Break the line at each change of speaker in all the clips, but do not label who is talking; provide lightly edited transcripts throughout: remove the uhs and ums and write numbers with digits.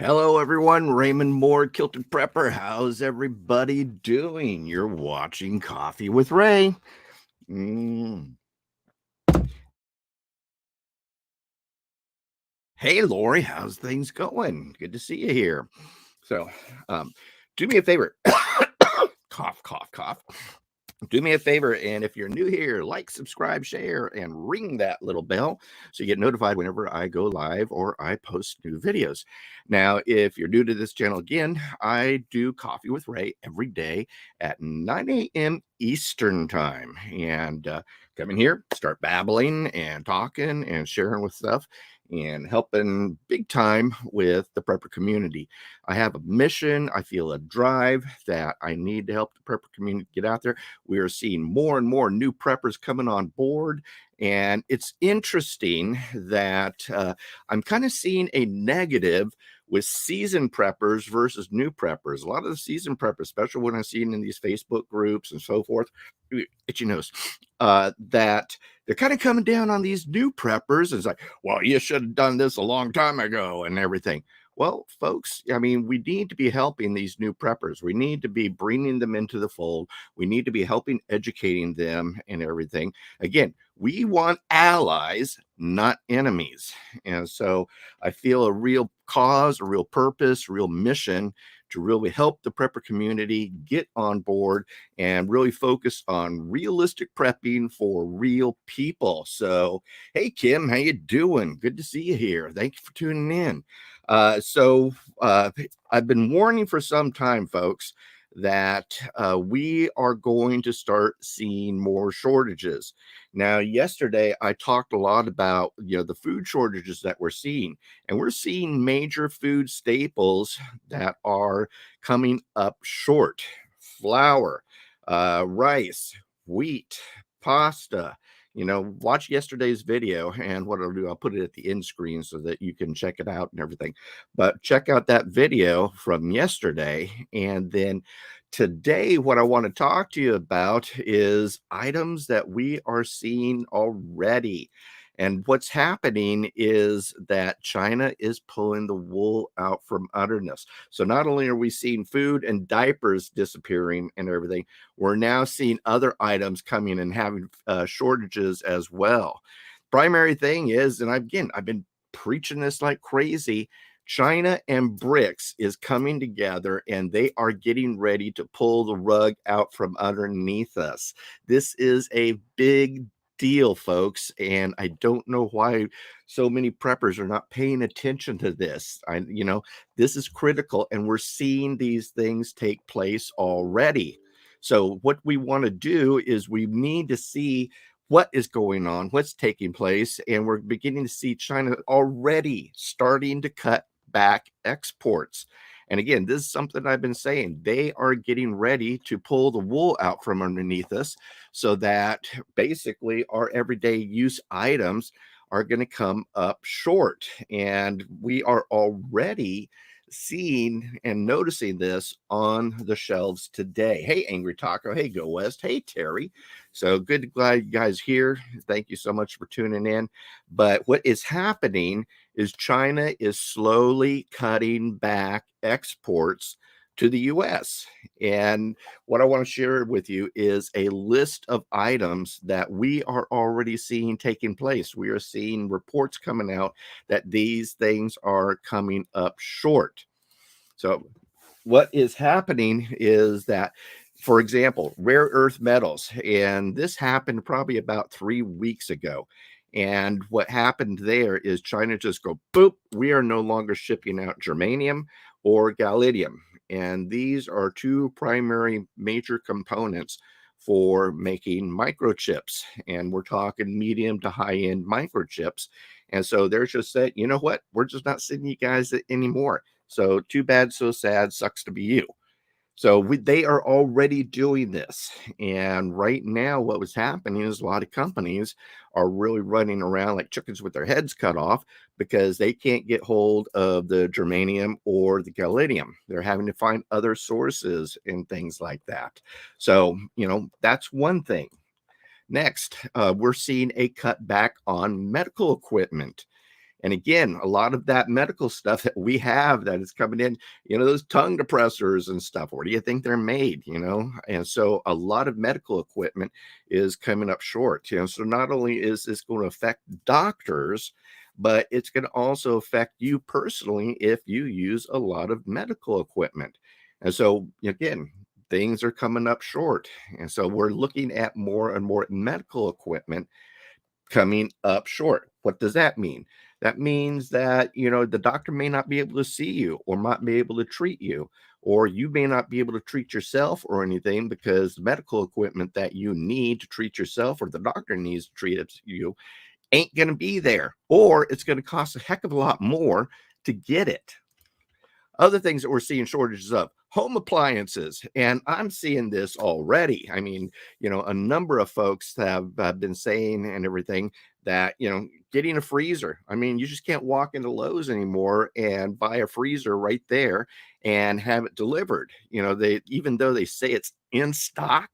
Hello, everyone. Raymond Moore, Kilted Prepper. How's everybody doing? You're watching Coffee with Ray. Hey, Lori, how's things going? Good to see you here. So, do me a favor. Cough, cough, cough. Do me a favor, and if you're new here, like, subscribe, share, and ring that little bell so you get notified whenever I go live or I post new videos. Now, if you're new to this channel again, I do Coffee with Ray every day at 9 a.m. Eastern Time. And come in here, start babbling and talking and sharing with stuff and helping big time with the prepper community. I have a mission. I feel a drive that I need to help the prepper community get out there. We are seeing more and more new preppers coming on board. And it's interesting that I'm kind of seeing a negative with seasoned preppers versus new preppers. A lot of the seasoned preppers, especially when I'm seeing in these Facebook groups and so forth, itchy nose, that they're kind of coming down on these new preppers. It's like, well, you should have done this a long time ago and everything. Well, folks, I mean, we need to be helping these new preppers. We need to be bringing them into the fold. We need to be helping educating them and everything. Again, we want allies, not enemies. And so I feel a real cause, a real purpose, a real mission to really help the prepper community get on board and really focus on realistic prepping for real people. So, hey, Kim, how you doing? Good to see you here. Thank you for tuning in. I've been warning for some time, folks, that we are going to start seeing more shortages. Now, yesterday I talked a lot about the food shortages that we're seeing, and we're seeing major food staples that are coming up short: flour, rice, wheat, pasta. Watch yesterday's video, and what I'll do, I'll put it at the end screen so that you can check it out and everything. But check out that video from yesterday. And then today, what I want to talk to you about is items that we are seeing already. And what's happening is that China is pulling the wool out from underneath. So not only are we seeing food and diapers disappearing and everything, we're now seeing other items coming and having shortages as well. Primary thing is, and I've been preaching this like crazy, China and BRICS is coming together and they are getting ready to pull the rug out from underneath us. This is a big deal, folks, and I don't know why so many preppers are not paying attention to this. This is critical, and we're seeing these things take place already. So what we want to do is we need to see what is going on, what's taking place, and we're beginning to see China already starting to cut back exports. And again, this is something I've been saying. They are getting ready to pull the wool out from underneath us so that basically our everyday use items are going to come up short. And we are already seeing and noticing this on the shelves today. Hey, Angry Taco. Hey, Go West. Hey, Terry. So good, glad you guys here. Thank you so much for tuning in. But what is happening is China is slowly cutting back exports to the US. And what I want to share with you is a list of items that we are already seeing taking place. We are seeing reports coming out that these things are coming up short. So what is happening is that, for example, rare earth metals, and this happened probably about 3 weeks ago. And what happened there is China just go, boop, we are no longer shipping out germanium or gallium. And these are two primary major components for making microchips. And we're talking medium to high end microchips. And so they're just saying, you know what? We're just not sending you guys anymore. So too bad, so sad, sucks to be you. So they are already doing this. And right now, what was happening is a lot of companies are really running around like chickens with their heads cut off because they can't get hold of the germanium or the gallium. They're having to find other sources and things like that. So, that's one thing. Next, we're seeing a cutback on medical equipment. And again, a lot of that medical stuff that we have that is coming in, those tongue depressors and stuff, where do you think they're made? And so a lot of medical equipment is coming up short. So not only is this going to affect doctors, but it's going to also affect you personally if you use a lot of medical equipment. And so, again, things are coming up short. And so we're looking at more and more medical equipment coming up short. What does that mean? That means that, the doctor may not be able to see you or might be able to treat you, or you may not be able to treat yourself or anything because the medical equipment that you need to treat yourself or the doctor needs to treat you ain't going to be there, or it's going to cost a heck of a lot more to get it. Other things that we're seeing shortages of: home appliances. And I'm seeing this already. I mean, a number of folks have been saying and everything that, getting a freezer. I mean, you just can't walk into Lowe's anymore and buy a freezer right there and have it delivered. Even though they say it's in stock,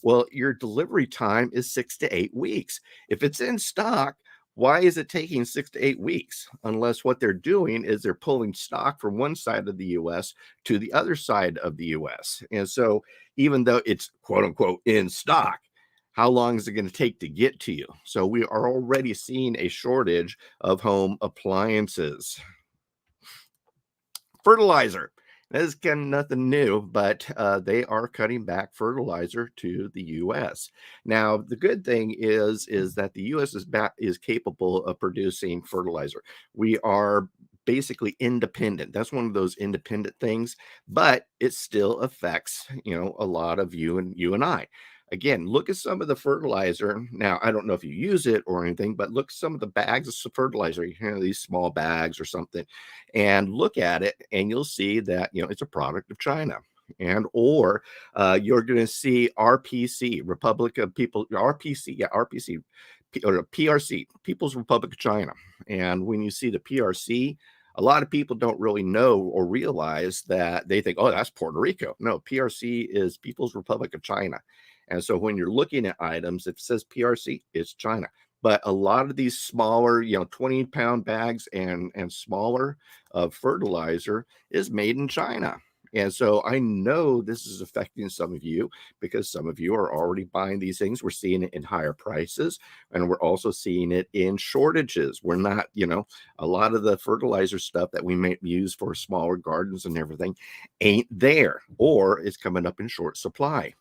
well, your delivery time is 6 to 8 weeks. If it's in stock, why is it taking 6 to 8 weeks? Unless what they're doing is they're pulling stock from one side of the US to the other side of the US. And so, even though it's quote unquote in stock, how long is it going to take to get to you? So, we are already seeing a shortage of home appliances. Fertilizer. That is kind of nothing new, but they are cutting back fertilizer to the U.S. Now, the good thing is that the U.S. is capable of producing fertilizer. We are basically independent. That's one of those independent things, but it still affects a lot of you and I. Again, look at some of the fertilizer. Now, I don't know if you use it or anything, but look at some of the bags of fertilizer, these small bags or something, and look at it, and you'll see that, it's a product of China. And or you're going to see RPC, Republic of People, RPC, yeah, RPC, or PRC, People's Republic of China. And when you see the PRC, a lot of people don't really know or realize that. They think, oh, that's Puerto Rico. No, PRC is People's Republic of China. And so when you're looking at items, if it says PRC, it's China. But a lot of these smaller, 20-pound bags and smaller of fertilizer is made in China. And so I know this is affecting some of you because some of you are already buying these things. We're seeing it in higher prices, and we're also seeing it in shortages. We're not, a lot of the fertilizer stuff that we may use for smaller gardens and everything ain't there, or it's coming up in short supply.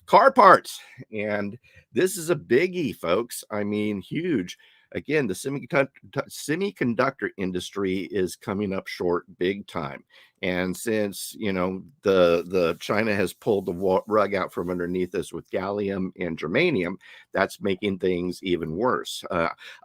Car parts. And this is a biggie, folks. I mean, huge. Again, the semiconductor industry is coming up short big time. And since, the China has pulled the rug out from underneath us with gallium and germanium, that's making things even worse.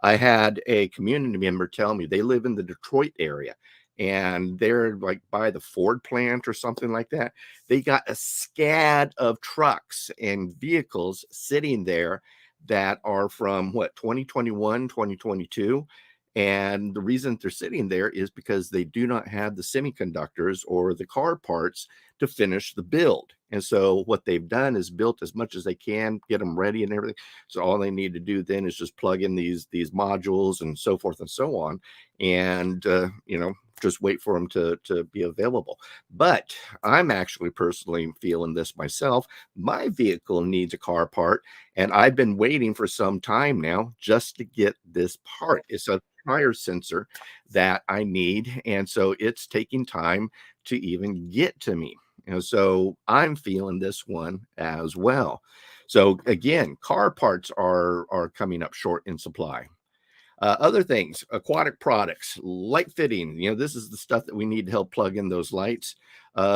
I had a community member tell me they live in the Detroit area, and they're like by the Ford plant or something like that. They got a scad of trucks and vehicles sitting there that are from 2021, 2022. And the reason they're sitting there is because they do not have the semiconductors or the car parts to finish the build. And so what they've done is built as much as they can, get them ready and everything. So all they need to do then is just plug in these modules and so forth and so on, and just wait for them to be available. But I'm actually personally feeling this myself. My vehicle needs a car part, and I've been waiting for some time now just to get this part. It's a tire sensor that I need, and so it's taking time to even get to me. And so I'm feeling this one as well. So again, car parts are coming up short in supply. Other things, aquatic products, light fitting. This is the stuff that we need to help plug in those lights.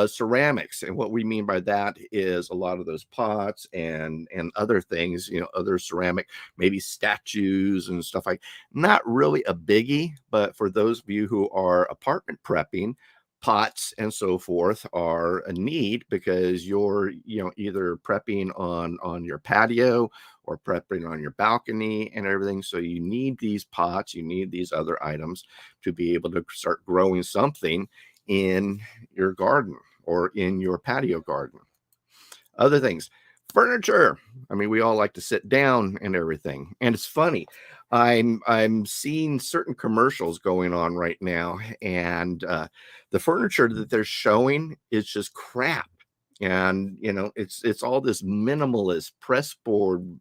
Ceramics, and what we mean by that is a lot of those pots and other things. Other ceramic, maybe statues and stuff like. Not really a biggie, but for those of you who are apartment prepping, pots and so forth are a need because you're either prepping on your patio or prepping on your balcony and everything. So you need these pots, you need these other items to be able to start growing something in your garden or in your patio garden. Other things, furniture. I mean, we all like to sit down and everything. And it's funny. I'm seeing certain commercials going on right now, and the furniture that they're showing is just crap. And it's all this minimalist press board,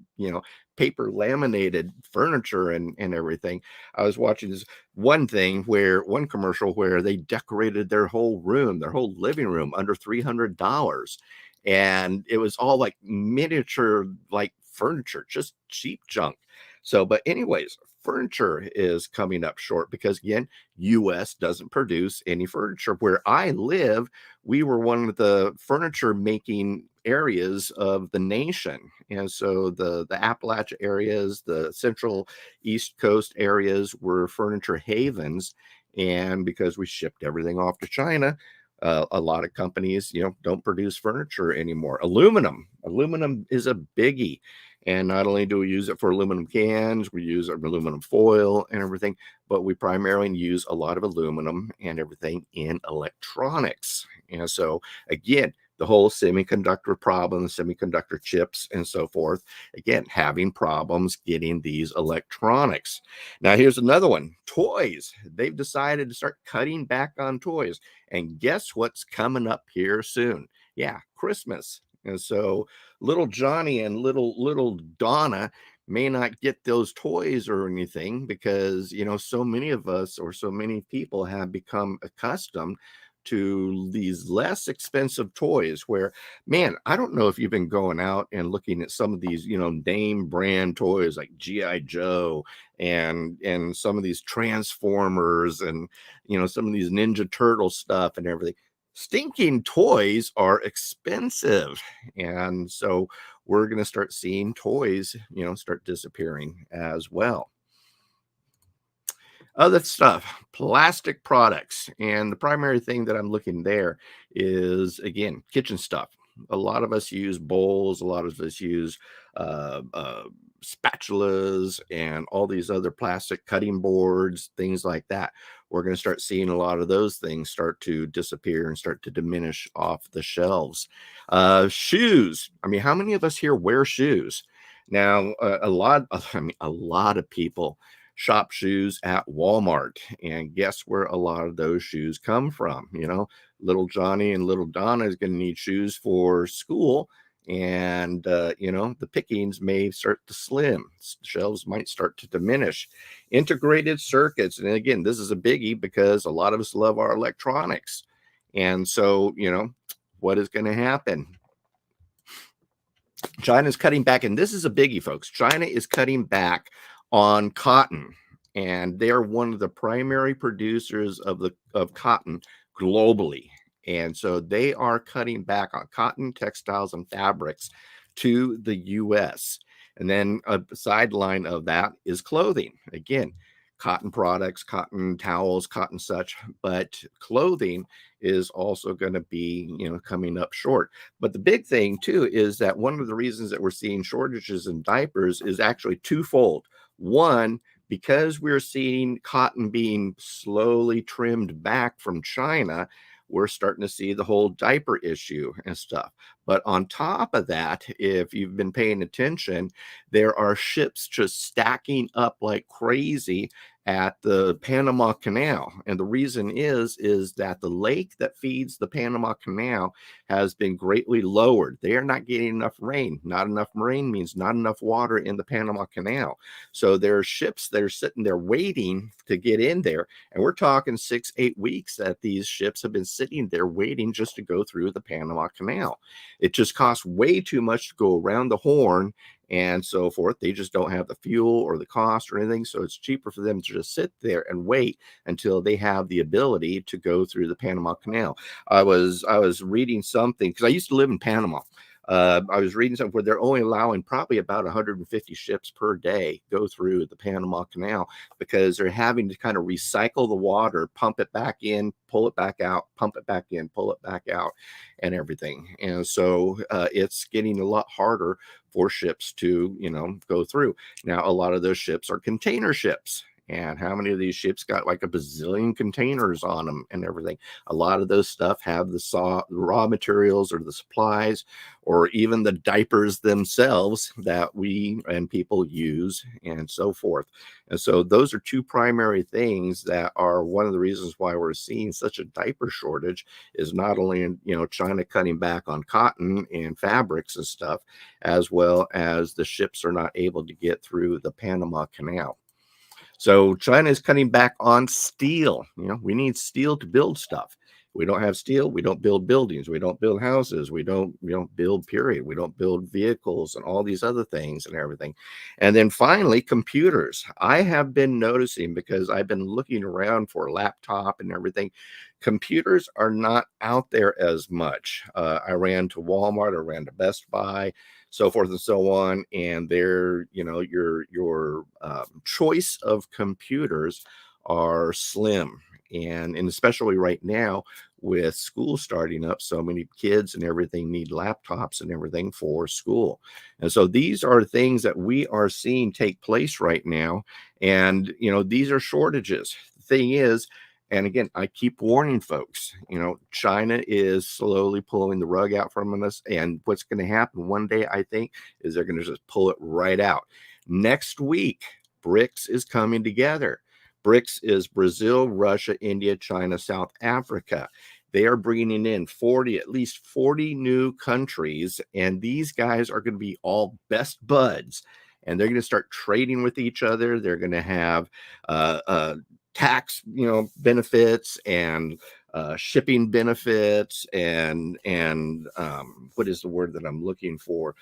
paper laminated furniture and everything. I was watching this one commercial where they decorated their whole room, their whole living room under $300, and it was all like miniature like furniture, just cheap junk. So, but anyways, furniture is coming up short because again, US doesn't produce any furniture. Where I live, we were one of the furniture making areas of the nation. And so the Appalachia areas, the central east coast areas were furniture havens. And because we shipped everything off to China, a lot of companies, don't produce furniture anymore. Aluminum is a biggie. And not only do we use it for aluminum cans, we use aluminum foil and everything, but we primarily use a lot of aluminum and everything in electronics. And so, again, the whole semiconductor problem, semiconductor chips and so forth, again, having problems getting these electronics. Now, here's another one, toys. They've decided to start cutting back on toys. And guess what's coming up here soon? Yeah, Christmas. And so little Johnny and little Donna may not get those toys or anything because so many of us or so many people have become accustomed to these less expensive toys where, man, I don't know if you've been going out and looking at some of these name brand toys like GI Joe and some of these Transformers and some of these Ninja Turtle stuff and everything. Stinking toys are expensive, and so we're going to start seeing toys start disappearing as well. Other stuff, plastic products. And the primary thing that I'm looking there is, again, kitchen stuff. A lot of us use bowls, a lot of us use spatulas and all these other plastic cutting boards, things like that. We're going to start seeing a lot of those things start to disappear and start to diminish off the shelves. Shoes. I mean, how many of us here wear shoes? Now, a lot of people shop shoes at Walmart. And guess where a lot of those shoes come from? Little Johnny and little Donna is going to need shoes for school. And, the pickings may start to slim. Shelves might start to diminish. Integrated circuits. And again, this is a biggie because a lot of us love our electronics. And so, what is going to happen? China's cutting back, and this is a biggie, folks. China is cutting back on cotton, and they are one of the primary producers of cotton globally. And so they are cutting back on cotton, textiles, and fabrics to the US. And then a sideline of that is clothing. Again, cotton products, cotton towels, cotton such, but clothing is also going to be, coming up short. But the big thing too is that one of the reasons that we're seeing shortages in diapers is actually twofold. One, because we're seeing cotton being slowly trimmed back from China, we're starting to see the whole diaper issue and stuff. But on top of that, if you've been paying attention, there are ships just stacking up like crazy at the Panama Canal. And the reason is that the lake that feeds the Panama Canal has been greatly lowered. They are not getting enough rain. Not enough rain means not enough water in the Panama Canal. So there are ships that are sitting there waiting to get in there. And we're talking 6-8 weeks that these ships have been sitting there waiting just to go through the Panama Canal. It just costs way too much to go around the Horn and so forth. They just don't have the fuel or the cost or anything. So it's cheaper for them to just sit there and wait until they have the ability to go through the Panama Canal. I was reading something because I used to live in Panama. I was reading something where they're only allowing probably about 150 ships per day go through the Panama Canal because they're having to kind of recycle the water, pump it back in, pull it back out, pump it back in, pull it back out, and everything. And so it's getting a lot harder for ships to, go through. Now, a lot of those ships are container ships. And how many of these ships got like a bazillion containers on them and everything? A lot of those stuff have the raw materials or the supplies or even the diapers themselves that we and people use and so forth. And so those are two primary things that are one of the reasons why we're seeing such a diaper shortage, is not only in, China cutting back on cotton and fabrics and stuff, as well as the ships are not able to get through the Panama Canal. So China is cutting back on steel. We need steel to build stuff. We don't have steel, we don't build buildings, we don't build houses, we don't, build period. We don't build vehicles and all these other things and everything. And then finally, computers. I have been noticing, because I've been looking around for a laptop and everything, computers are not out there as much. I ran to Walmart, I ran to Best Buy, so forth and so on, and their your choice of computers are slim. And especially right now with school starting up, so many kids and everything need laptops and everything for school. And so these are things that we are seeing take place right now. And these are shortages. The thing is, and again, I keep warning folks, China is slowly pulling the rug out from us. And what's going to happen one day, I think, is they're going to just pull it right out. Next week, BRICS is coming together. BRICS is Brazil, Russia, India, China, South Africa. They are bringing in at least 40 new countries. And these guys are going to be all best buds. And they're going to start trading with each other. They're going to have tax benefits and shipping benefits and what is the word that I'm looking for,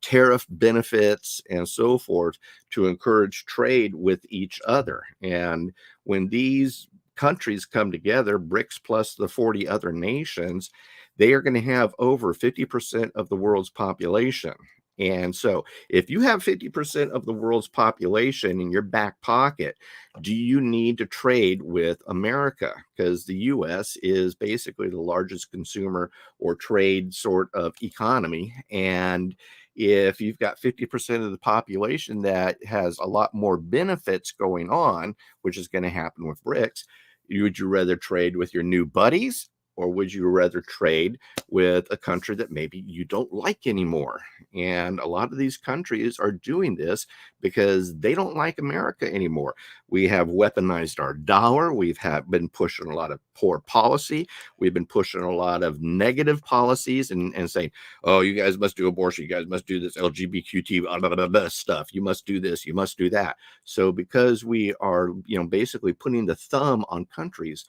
tariff benefits and so forth, to encourage trade with each other. And when these countries come together, BRICS plus the 40 other nations, they are going to have over 50% of the world's population. And so if you have 50% of the world's population in your back pocket, do you need to trade with America? Because the US is basically the largest consumer or trade sort of economy. And if you've got 50% of the population that has a lot more benefits going on, which is going to happen with BRICS, would you rather trade with your new buddies, or would you rather trade with a country that maybe you don't like anymore? And a lot of these countries are doing this because they don't like America anymore. We have weaponized our dollar. We've been pushing a lot of poor policy. We've been pushing a lot of negative policies and saying, oh, you guys must do abortion. You guys must do this LGBTQ blah, blah, blah, blah stuff. You must do this. You must do that. So because we are, basically putting the thumb on countries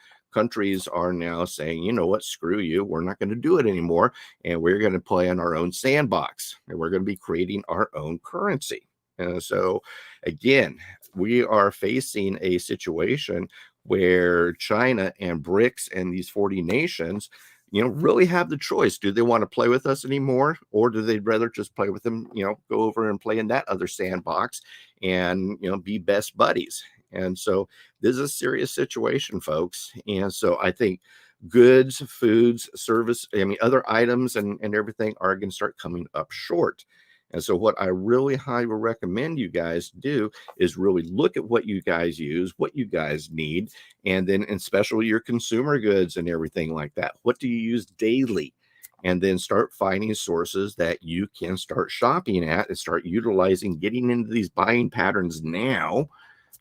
are now saying, you know what, screw you. We're not going to do it anymore. And we're going to play in our own sandbox. And we're going to be creating our own currency. And so, again, we are facing a situation where China and BRICS and these 40 nations, really have the choice. Do they want to play with us anymore? Or do they rather just play with them, go over and play in that other sandbox and, be best buddies? And so this is a serious situation, folks. And so I think goods, foods, other items and everything are going to start coming up short. And so what I really highly recommend you guys do is really look at what you guys use, what you guys need, and then especially your consumer goods and everything like that. What do you use daily? And then start finding sources that you can start shopping at and start utilizing, getting into these buying patterns now,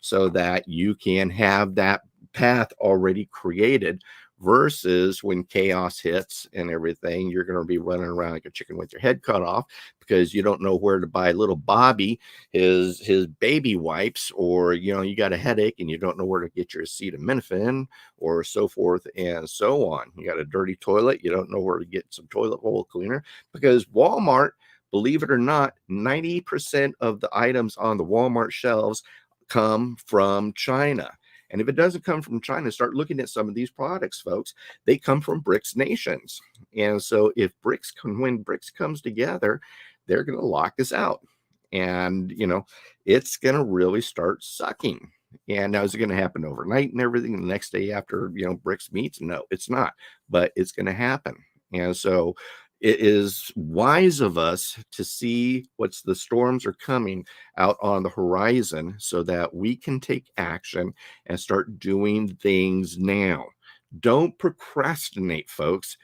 so that you can have that path already created, versus when chaos hits and everything, you're going to be running around like a chicken with your head cut off because you don't know where to buy little Bobby his baby wipes, or you got a headache and you don't know where to get your acetaminophen, or so forth and so on. You got a dirty toilet, you don't know where to get some toilet bowl cleaner, because Walmart, believe it or not, 90% of the items on the Walmart shelves come from China. And if it doesn't come from China, start looking at some of these products, folks. They come from BRICS nations. And so when BRICS comes together, they're going to lock us out. And, it's going to really start sucking. And now, is it going to happen overnight and everything the next day after, BRICS meets? No, it's not. But it's going to happen. And so it is wise of us to see what's the storms are coming out on the horizon so that we can take action and start doing things now. Don't procrastinate, folks.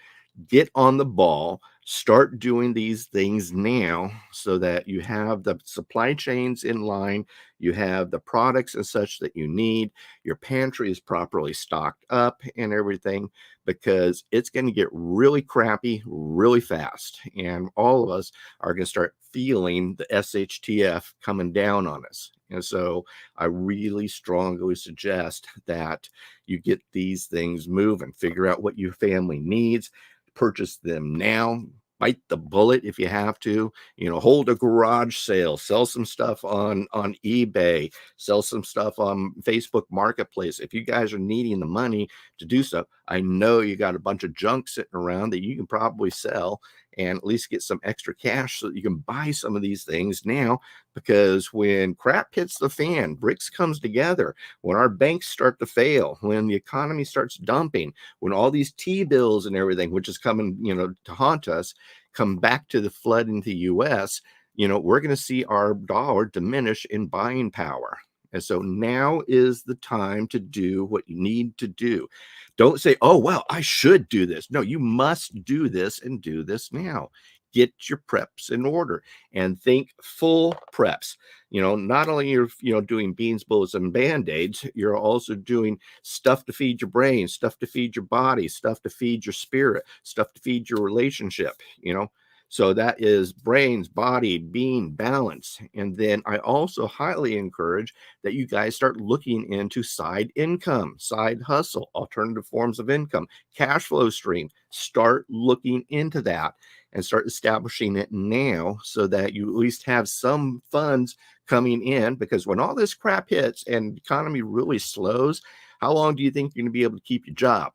Get on the ball, start doing these things now so that you have the supply chains in line, you have the products and such that you need, your pantry is properly stocked up and everything, because it's going to get really crappy really fast. And all of us are going to start feeling the SHTF coming down on us. And so I really strongly suggest that you get these things moving, figure out what your family needs, purchase them now, bite the bullet if you have to, hold a garage sale, sell some stuff on eBay, sell some stuff on Facebook Marketplace. If you guys are needing the money to do so, I know you got a bunch of junk sitting around that you can probably sell and at least get some extra cash so that you can buy some of these things now, because when crap hits the fan, BRICS comes together, when our banks start to fail, when the economy starts dumping, when all these T-bills and everything, which is coming, to haunt us, come back to the flood into the US, we're going to see our dollar diminish in buying power. And so now is the time to do what you need to do. Don't say, oh, well, I should do this. No, you must do this and do this now. Get your preps in order and think full preps. Not only you're, doing beans, bullets, and band-aids, you're also doing stuff to feed your brain, stuff to feed your body, stuff to feed your spirit, stuff to feed your relationship. So that is brains, body, being balance. And then I also highly encourage that you guys start looking into side income, side hustle, alternative forms of income, cash flow stream. Start looking into that and start establishing it now so that you at least have some funds coming in, because when all this crap hits and the economy really slows, how long do you think you're going to be able to keep your job?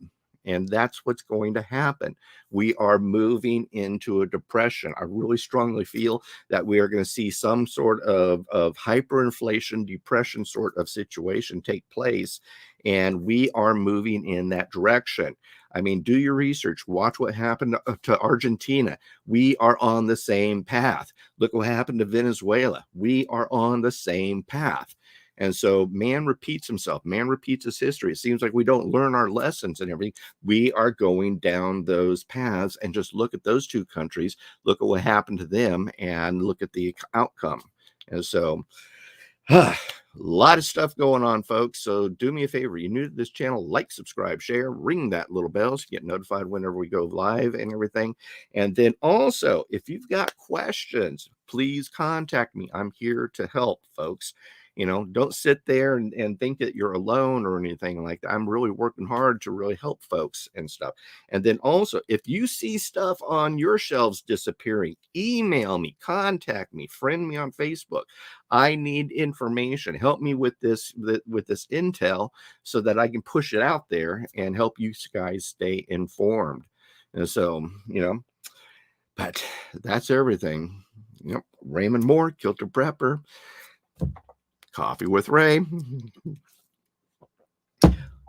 And that's what's going to happen. We are moving into a depression. I really strongly feel that we are going to see some sort of hyperinflation, depression sort of situation take place. And we are moving in that direction. I mean, do your research. Watch what happened to Argentina. We are on the same path. Look what happened to Venezuela. We are on the same path. And so man repeats himself. Man repeats his history. It seems like we don't learn our lessons and everything. We are going down those paths, and just look at those two countries. Look at what happened to them and look at the outcome. And so a lot of stuff going on, folks. So do me a favor. You're new to this channel, like, subscribe, share, ring that little bell so you get notified whenever we go live and everything. And then also, if you've got questions, please contact me. I'm here to help, folks. Don't sit there and think that you're alone or anything like that. I'm really working hard to really help folks and stuff. And then also, if you see stuff on your shelves disappearing, email me, contact me, friend me on Facebook. I need information. Help me with this intel so that I can push it out there and help you guys stay informed. And so, but that's everything. Raymond Moore, Kilter Prepper. Coffee with Ray.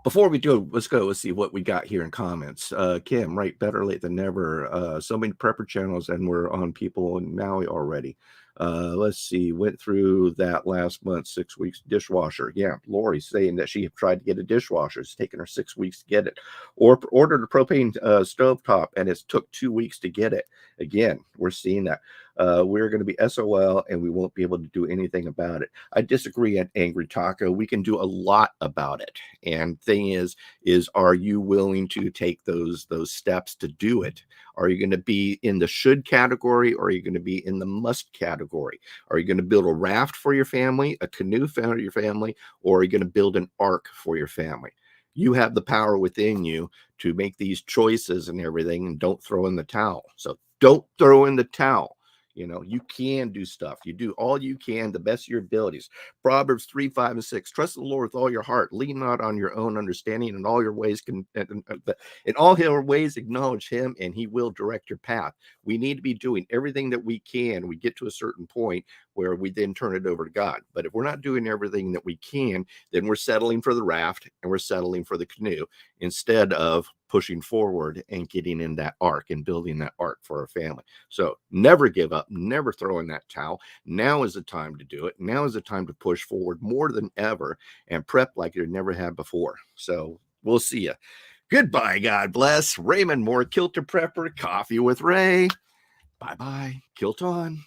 Before we do, let's see what we got here in comments. Kim, right, better late than never. So many prepper channels, and we're on people in Maui already. Let's see, went through that last month, 6 weeks dishwasher. Yeah, Lori's saying that she tried to get a dishwasher. It's taken her 6 weeks to get it. Or ordered a propane stovetop, and it's took 2 weeks to get it. Again, we're seeing that. We're going to be SOL, and we won't be able to do anything about it. I disagree, at Angry Taco. We can do a lot about it. And thing is are you willing to take those steps to do it? Are you going to be in the should category, or are you going to be in the must category? Are you going to build a raft for your family, a canoe for your family, or are you going to build an ark for your family? You have the power within you to make these choices and everything, and don't throw in the towel. So don't throw in the towel. You can do stuff. You do all you can, the best of your abilities. Proverbs 3, 5, and 6. Trust the Lord with all your heart. Lean not on your own understanding. In all your ways, in all your ways acknowledge him, and he will direct your path. We need to be doing everything that we can. We get to a certain point where we then turn it over to God. But if we're not doing everything that we can, then we're settling for the raft and we're settling for the canoe instead of pushing forward and getting in that arc and building that arc for our family. So never give up, never throw in that towel. Now is the time to do it. Now is the time to push forward more than ever and prep like you never had before. So we'll see you. Goodbye. God bless. Raymond Moore, Kilter Prepper, Coffee with Ray. Bye-bye. Kilt on.